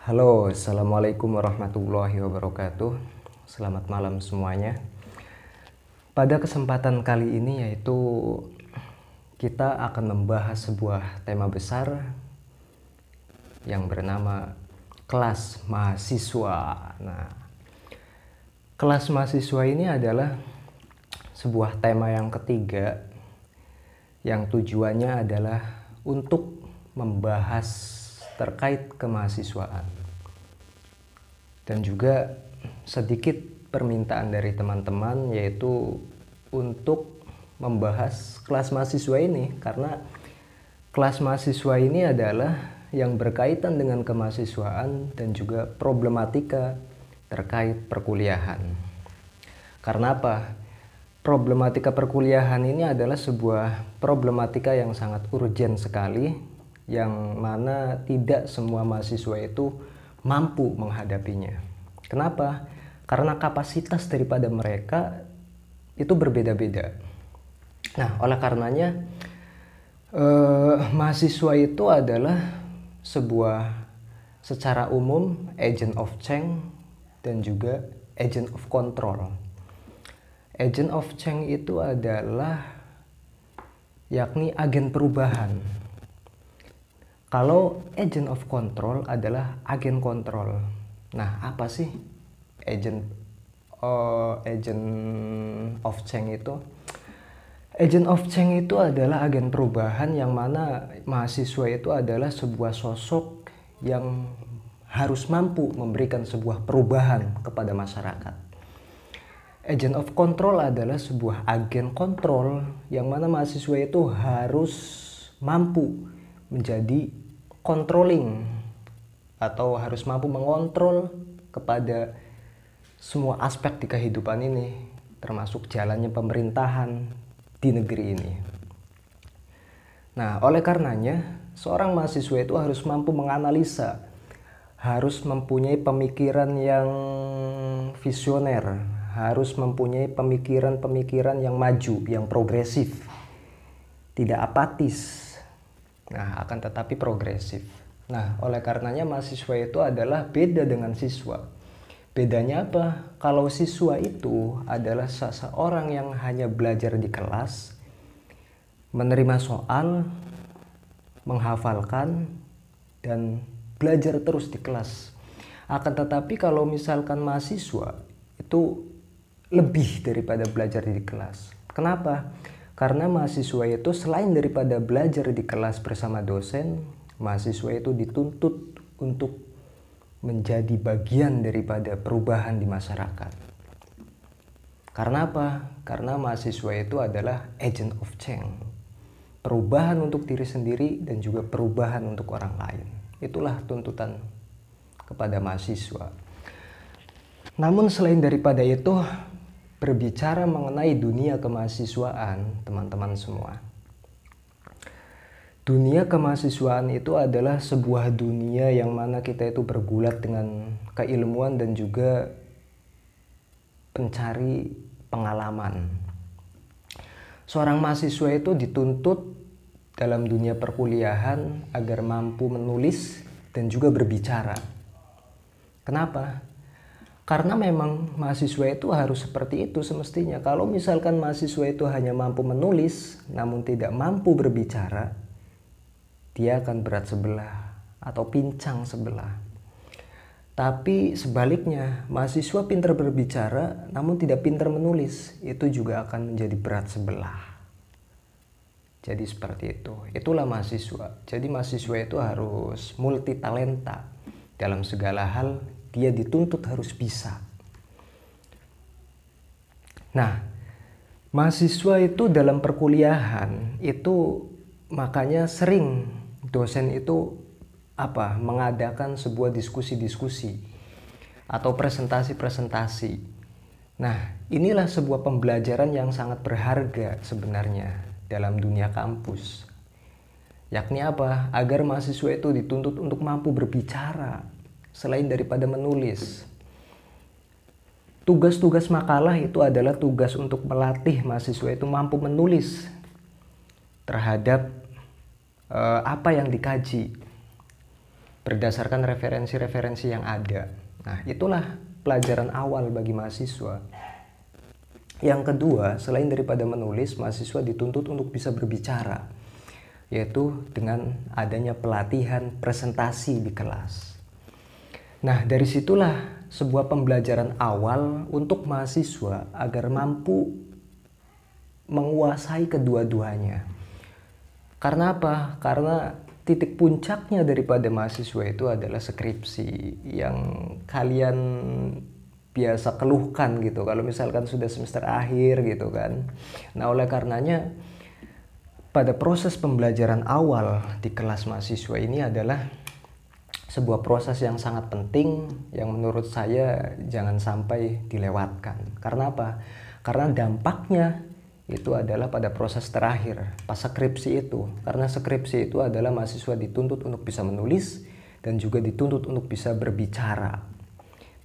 Halo, Assalamualaikum warahmatullahi wabarakatuh. Selamat malam semuanya. Pada kesempatan kali ini yaitu kita akan membahas sebuah tema besar yang bernama kelas mahasiswa. Nah, kelas mahasiswa ini adalah sebuah tema yang ketiga yang tujuannya adalah untuk membahas terkait kemahasiswaan. Dan juga sedikit permintaan dari teman-teman yaitu untuk membahas kelas mahasiswa ini, karena kelas mahasiswa ini adalah yang berkaitan dengan kemahasiswaan dan juga problematika terkait perkuliahan. Karena apa? Problematika perkuliahan ini adalah sebuah problematika yang sangat urgent sekali, yang mana tidak semua mahasiswa itu mampu menghadapinya. Kenapa? Karena kapasitas daripada mereka itu berbeda-beda. Nah, oleh karenanya mahasiswa itu adalah sebuah secara umum agent of change dan juga agent of control. Agent of change itu adalah yakni agen perubahan. Kalau agent of control adalah agen kontrol. Nah, apa sih agent of change itu? Agent of change itu adalah agen perubahan yang mana mahasiswa itu adalah sebuah sosok yang harus mampu memberikan sebuah perubahan kepada masyarakat. Agent of control adalah sebuah agen kontrol yang mana mahasiswa itu harus mampu menjadi controlling atau harus mampu mengontrol kepada semua aspek di kehidupan ini, termasuk jalannya pemerintahan di negeri ini. Nah, oleh karenanya seorang mahasiswa itu harus mampu menganalisa, harus mempunyai pemikiran yang visioner, harus mempunyai pemikiran-pemikiran yang maju, yang progresif, tidak apatis. Nah, akan tetapi progresif. Nah, oleh karenanya mahasiswa itu adalah beda dengan siswa. Bedanya apa? Kalau siswa itu adalah seseorang yang hanya belajar di kelas, menerima soal, menghafalkan, dan belajar terus di kelas. Akan tetapi kalau misalkan mahasiswa itu lebih daripada belajar di kelas. Kenapa? Karena mahasiswa itu selain daripada belajar di kelas bersama dosen, mahasiswa itu dituntut untuk menjadi bagian daripada perubahan di masyarakat. Karena apa? Karena mahasiswa itu adalah agent of change. Perubahan untuk diri sendiri dan juga perubahan untuk orang lain. Itulah tuntutan kepada mahasiswa. Namun selain daripada itu, berbicara mengenai dunia kemahasiswaan, teman-teman semua. Dunia kemahasiswaan itu adalah sebuah dunia yang mana kita itu bergulat dengan keilmuan dan juga pencari pengalaman. Seorang mahasiswa itu dituntut dalam dunia perkuliahan agar mampu menulis dan juga berbicara. Kenapa? Karena memang mahasiswa itu harus seperti itu semestinya. Kalau misalkan mahasiswa itu hanya mampu menulis namun tidak mampu berbicara, dia akan berat sebelah atau pincang sebelah. Tapi sebaliknya, mahasiswa pintar berbicara namun tidak pintar menulis, itu juga akan menjadi berat sebelah. Jadi seperti itu. Itulah mahasiswa. Jadi mahasiswa itu harus multi talenta dalam segala hal. Dia dituntut harus bisa. Nah, mahasiswa itu dalam perkuliahan itu makanya sering dosen itu mengadakan sebuah diskusi-diskusi atau presentasi-presentasi. Nah, inilah sebuah pembelajaran yang sangat berharga sebenarnya dalam dunia kampus. Yakni apa? Agar mahasiswa itu dituntut untuk mampu berbicara selain daripada menulis. Tugas-tugas makalah itu adalah tugas untuk melatih mahasiswa itu mampu menulis terhadap apa yang dikaji. berdasarkan referensi-referensi yang ada. Nah, itulah pelajaran awal bagi mahasiswa. Yang kedua, selain daripada menulis, mahasiswa dituntut untuk bisa berbicara, yaitu dengan adanya pelatihan presentasi di kelas. Nah, dari situlah sebuah pembelajaran awal untuk mahasiswa agar mampu menguasai kedua-duanya. Karena apa? Karena titik puncaknya daripada mahasiswa itu adalah skripsi yang kalian biasa keluhkan gitu kalau misalkan sudah semester akhir gitu kan. Nah, oleh karenanya pada proses pembelajaran awal di kelas mahasiswa ini adalah sebuah proses yang sangat penting yang menurut saya jangan sampai dilewatkan. Karena apa? Karena dampaknya itu adalah pada proses terakhir, pas skripsi itu. Karena skripsi itu adalah mahasiswa dituntut untuk bisa menulis dan juga dituntut untuk bisa berbicara.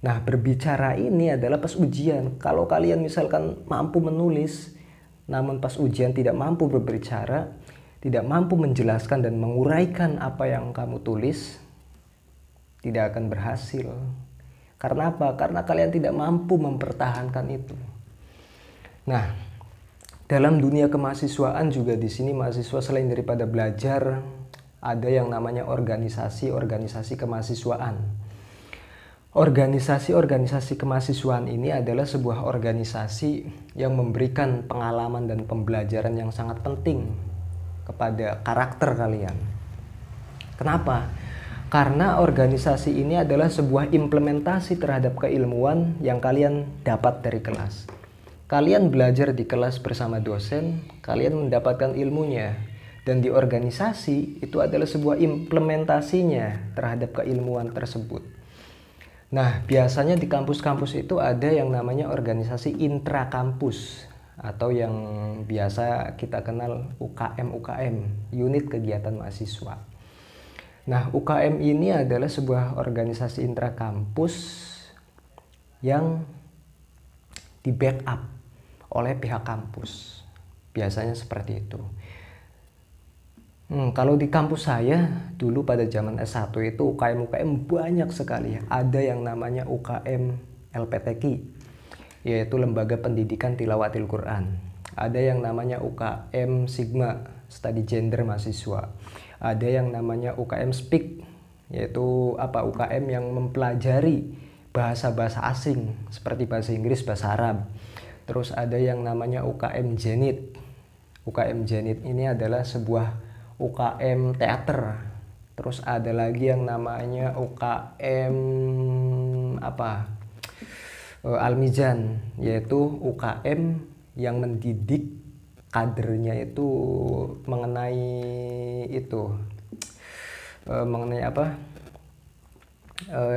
Nah, berbicara ini adalah pas ujian. Kalau kalian misalkan mampu menulis, namun pas ujian tidak mampu berbicara, tidak mampu menjelaskan dan menguraikan apa yang kamu tulis, tidak akan berhasil. Karena apa? Karena kalian tidak mampu mempertahankan itu. Nah, dalam dunia kemahasiswaan juga di sini mahasiswa selain daripada belajar, ada yang namanya organisasi kemahasiswaan. Organisasi kemahasiswaan ini adalah sebuah organisasi yang memberikan pengalaman dan pembelajaran yang sangat penting kepada karakter kalian. Kenapa? Karena organisasi ini adalah sebuah implementasi terhadap keilmuan yang kalian dapat dari kelas. Kalian belajar di kelas bersama dosen, kalian mendapatkan ilmunya. Dan di organisasi itu adalah sebuah implementasinya terhadap keilmuan tersebut. Nah, biasanya di kampus-kampus itu ada yang namanya organisasi intrakampus atau yang biasa kita kenal UKM, unit kegiatan mahasiswa. Nah, UKM ini adalah sebuah organisasi intrakampus yang di backup oleh pihak kampus. Biasanya seperti itu. Kalau di kampus saya dulu pada zaman S1 itu UKM banyak sekali. Ada yang namanya UKM LPTQ, yaitu Lembaga Pendidikan Tilawatil Quran. Ada yang namanya UKM Sigma, Studi Gender Mahasiswa. Ada yang namanya UKM Speak, yaitu UKM yang mempelajari bahasa-bahasa asing seperti bahasa Inggris, bahasa Arab. Terus ada yang namanya UKM Zenit. UKM Zenit ini adalah sebuah UKM teater. Terus ada lagi yang namanya UKM Al-Mizan, yaitu UKM yang mendidik kadernya itu mengenai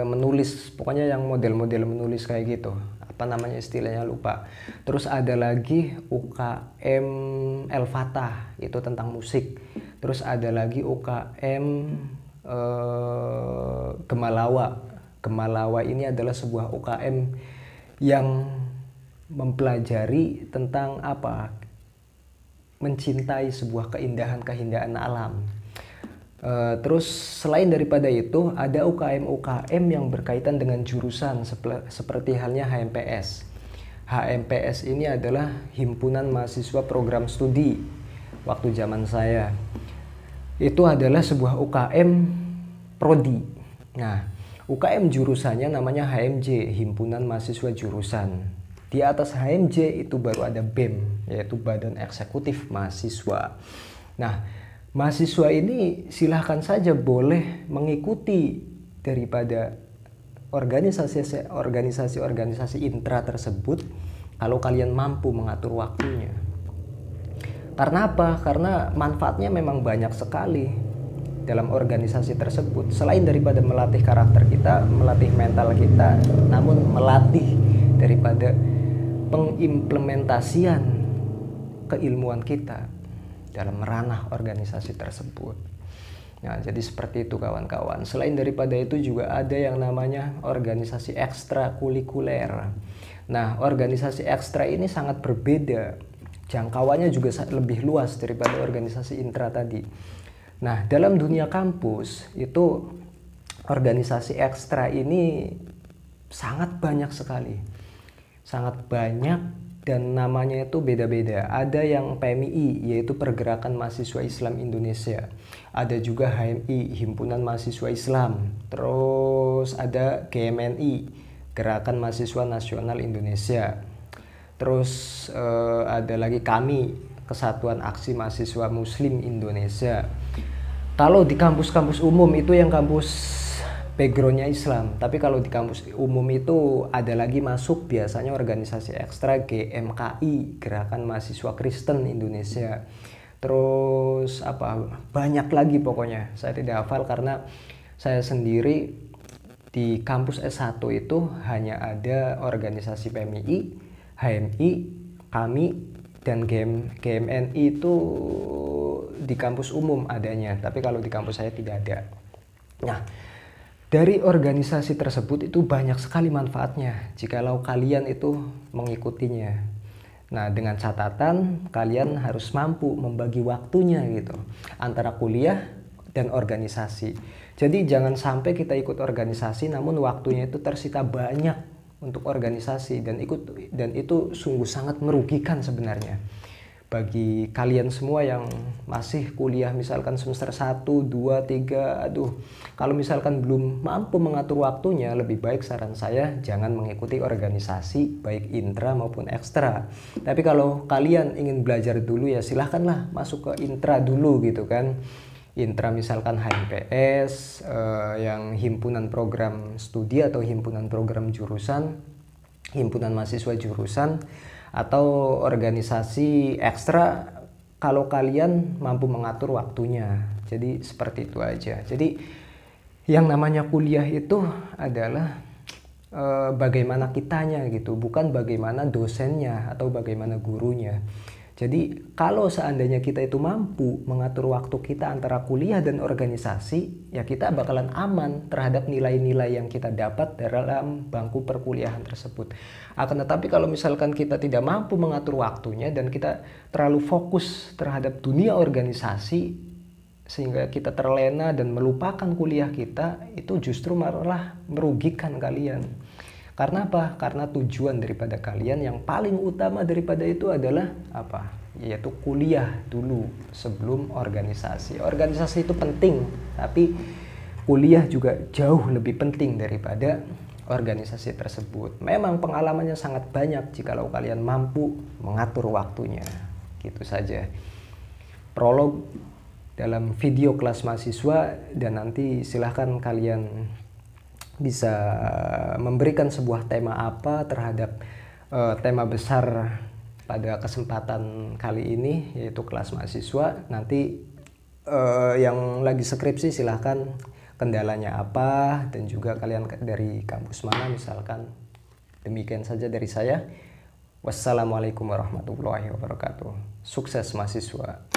menulis, pokoknya yang model-model menulis kayak gitu. Apa namanya istilahnya lupa. Terus ada lagi UKM El-Fatah, itu tentang musik. Terus ada lagi UKM Gemalawa. Gemalawa ini adalah sebuah UKM yang mempelajari tentang mencintai sebuah keindahan alam. Terus selain daripada itu ada UKM yang berkaitan dengan jurusan seperti halnya HMPS. HMPS ini adalah Himpunan Mahasiswa Program Studi. Waktu zaman saya itu adalah sebuah UKM prodi. Nah, UKM jurusannya namanya HMJ, Himpunan Mahasiswa Jurusan. Di atas HMJ itu baru ada BEM, yaitu Badan Eksekutif Mahasiswa. Nah, mahasiswa ini silahkan saja boleh mengikuti daripada organisasi intra tersebut kalau kalian mampu mengatur waktunya. Karena apa? Karena manfaatnya memang banyak sekali dalam organisasi tersebut. Selain daripada melatih karakter kita, melatih mental kita, namun melatih daripada pengimplementasian keilmuan kita dalam ranah organisasi tersebut. Nah, jadi seperti itu kawan-kawan. Selain daripada itu juga ada yang namanya organisasi ekstrakurikuler. Nah, organisasi ekstra ini sangat berbeda. Jangkauannya juga lebih luas daripada organisasi intra tadi. Nah, dalam dunia kampus itu organisasi ekstra ini sangat banyak sekali. Sangat banyak dan namanya itu beda-beda. Ada yang PMI, yaitu Pergerakan Mahasiswa Islam Indonesia. Ada juga HMI, Himpunan Mahasiswa Islam. Terus ada GMNI, Gerakan Mahasiswa Nasional Indonesia. Terus ada lagi kami, Kesatuan Aksi Mahasiswa Muslim Indonesia. Kalau di kampus-kampus umum itu yang kampus backgroundnya Islam, tapi kalau di kampus umum itu ada lagi masuk biasanya organisasi ekstra GMKI, Gerakan Mahasiswa Kristen Indonesia. Terus banyak lagi pokoknya, saya tidak hafal karena saya sendiri di kampus S1 itu hanya ada organisasi PMI, HMI, kami, dan GMNI itu di kampus umum adanya, tapi kalau di kampus saya tidak ada. Nah, dari organisasi tersebut itu banyak sekali manfaatnya jikalau kalian itu mengikutinya. Nah, dengan catatan kalian harus mampu membagi waktunya gitu antara kuliah dan organisasi. Jadi jangan sampai kita ikut organisasi namun waktunya itu tersita banyak untuk organisasi, dan itu sungguh sangat merugikan sebenarnya. Bagi kalian semua yang masih kuliah misalkan semester 1, 2, 3, kalau misalkan belum mampu mengatur waktunya, lebih baik saran saya jangan mengikuti organisasi baik intra maupun ekstra. Tapi kalau kalian ingin belajar dulu ya silahkanlah masuk ke intra dulu gitu kan. Intra misalkan HMPS, yang himpunan program studi atau himpunan program jurusan, himpunan mahasiswa jurusan, atau organisasi ekstra kalau kalian mampu mengatur waktunya. Jadi seperti itu aja. Jadi yang namanya kuliah itu adalah bagaimana kitanya gitu, bukan bagaimana dosennya atau bagaimana gurunya. Jadi kalau seandainya kita itu mampu mengatur waktu kita antara kuliah dan organisasi, ya kita bakalan aman terhadap nilai-nilai yang kita dapat dalam bangku perkuliahan tersebut. Akan tetapi kalau misalkan kita tidak mampu mengatur waktunya dan kita terlalu fokus terhadap dunia organisasi sehingga kita terlena dan melupakan kuliah kita, itu justru malah merugikan kalian. Karena apa? Karena tujuan daripada kalian yang paling utama daripada itu adalah apa? Yaitu kuliah dulu sebelum organisasi. Organisasi itu penting, tapi kuliah juga jauh lebih penting daripada organisasi tersebut. Memang pengalamannya sangat banyak jikalau kalian mampu mengatur waktunya. Gitu saja. Prolog dalam video kelas mahasiswa, dan nanti silahkan kalian bisa memberikan sebuah tema apa terhadap tema besar pada kesempatan kali ini, yaitu kelas mahasiswa. Nanti yang lagi skripsi silahkan kendalanya apa, dan juga kalian dari kampus mana misalkan. Demikian saja dari saya. Wassalamualaikum warahmatullahi wabarakatuh. Sukses mahasiswa.